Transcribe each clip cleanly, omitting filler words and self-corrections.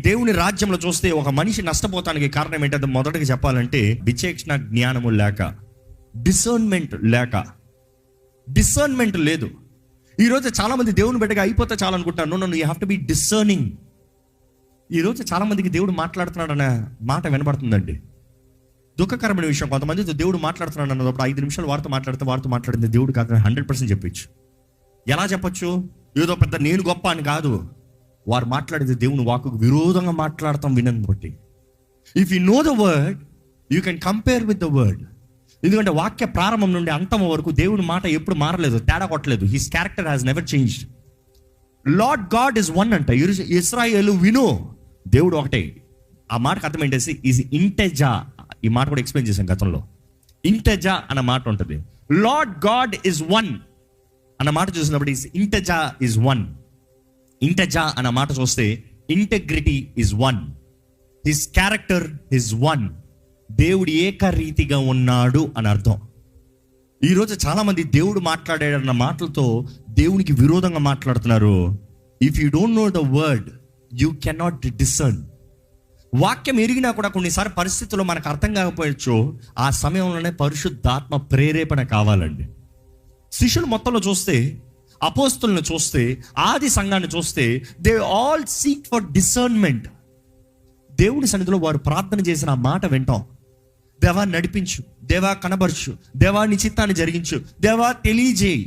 దేవుని రాజ్యంలో చూస్తే ఒక మనిషి నష్టపోతానికి కారణం ఏంటంటే మొదటగా చెప్పాలంటే విచక్షణ జ్ఞానము లేక, డిసర్న్మెంట్ లేదు. ఈరోజు చాలా మంది దేవుని బిడ్డగా అయిపోతే చాలా అనుకుంటాను. No, you have to be discerning. ఈరోజు చాలా మందికి దేవుడు మాట్లాడుతున్నాడు అనే మాట వినబడుతుందండి. దుఃఖకరమైన విషయం, కొంతమందితో దేవుడు మాట్లాడుతున్నాడు అన్నప్పుడు 5 నిమిషాలు వారితో మాట్లాడింది దేవుడు కాదు 100% చెప్పచ్చు. ఎలా చెప్పచ్చు? ఏదో పెద్ద నేను గొప్ప అని కాదు. వారు మాట్లాడేది దేవుని వాక్కుకు విరోధంగా మాట్లాడతాం వినని బట్టి. If you know the word you can compare with the word. ఎందుకంటే వాక్య ప్రారంభం నుండి అంతం వరకు దేవుని మాట ఎప్పుడు మారలేదు, తేడా కొట్టలేదు. His character has never changed. Lord God is one అంట. ఇశ్రాయేలు విను, దేవుడు ఒకటే. ఆ మాటకు అర్థం ఏంటేసి ఈజ్ ఇంటెజా. ఈ మాట కూడా ఎక్స్ప్లెయిన్ చేశాను గతంలో. ఇంటెజా అన్న మాట ఉంటుంది. లార్డ్ గాడ్ ఇస్ వన్ అన్న మాట చూసినప్పుడు ఇంటెజా ఇస్ వన్. ఇంటెజా అన్న మాట చూస్తే integrity is one, his character is one. దేవుడు ఏకరీతిగా ఉన్నాడు అని అర్థం. ఈరోజు చాలా మంది దేవుడు మాట్లాడాడన్న మాటలతో దేవునికి విరోధంగా మాట్లాడుతున్నారు. If you don't know the word you cannot discern. వాక్యం ఎరిగినా కూడా కొన్నిసార్లు పరిస్థితుల్లో మనకు అర్థం కాకపోవచ్చు. ఆ సమయంలోనే పరిశుద్ధాత్మ ప్రేరేపణ కావాలండి. శిష్యులు మొత్తంలో చూస్తే, అపోస్తులను చూస్తే, ఆది సంఘాన్ని చూస్తే, they all seek for discernment. దేవుని సన్నిధిలో వారు ప్రార్థన చేసిన ఆ మాట వింటాం. దేవా నడిపించు, దేవా కనబరచు, దేవా నీ చిత్తాన్ని జరిగించు, దేవా తెలియజేయి.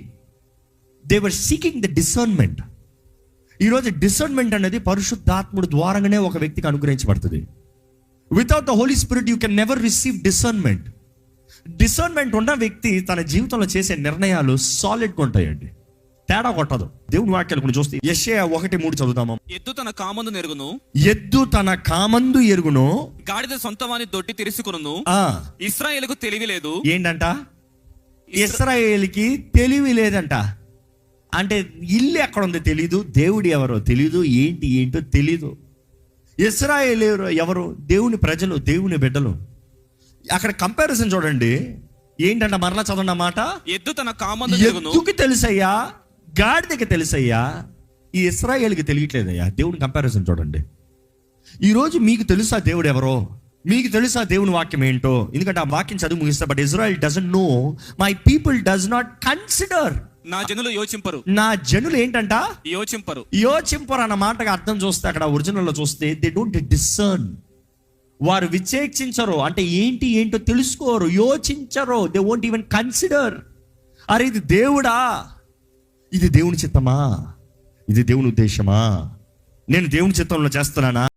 They are seeking the discernment. ఈరోజు డిసర్న్మెంట్ అనేది పరిశుద్ధాత్ముడు ద్వారానే ఒక వ్యక్తికి అనుగ్రహించబడుతుంది. Without the Holy Spirit you can never receive discernment. Discernment ఉన్న వ్యక్తి తన జీవితంలో చేసే నిర్ణయాలు సాలిడ్గా ఉంటాయండి, తేడా కొట్టదు. దేవుని వాక్యాలు కొన్ని చూస్తే యెషయా 1:3 చదువుతాము. ఎద్దు తన కామందు ఎరుగును, గాడిద సొంతవాని దొడ్డి తెరుచుకొనును. ఇశ్రాయేలుకు తెలివి లేదు. ఏంటంట? ఇశ్రాయేలుకి తెలివి లేదంట. అంటే ఇల్లు ఎక్కడ ఉందో తెలీదు, దేవుడు ఎవరో తెలీదు, ఏంటో తెలీదు. ఇశ్రాయేలు ఎవరు? దేవుని ప్రజలు, దేవుని బిడ్డలు. అక్కడ కంపారిజన్ చూడండి. ఏంటంట? మరలా చదవండి మాట. ఎద్దు తన కామందు ఎరుగును. ఎద్దుకి తెలుసయ్యా, గాడిదకి తెలుసయ్యా, ఈ ఇశ్రాయేలుకి తెలియట్లేదయ్యా. దేవుని కంపారిజన్ చూడండి. ఈరోజు మీకు తెలుసా దేవుడు ఎవరో? మీకు తెలుసా దేవుని వాక్యం ఏంటో? ఎందుకంటే ఆ వాక్యం చదువు ముగిస్తా. But Israel doesn't know, my people does not consider. నా జనులు యోచింపరు. నా జనులు ఏంటంట? యోచింపరు అన్న మాటగా అర్థం చూస్తే, అక్కడ ఒరిజినల్లో చూస్తే దే డోంట్ డిసర్న్. వారు విచేక్షించరు. అంటే ఏంటో తెలుసుకోరు, యోచించరు. They won't even consider. అరే ఇది దేవుడా? ఇది దేవుని చిత్తమా? ఇది దేవుని ఉద్దేశమా? నేను దేవుని చిత్తంలో చేస్తున్నానా?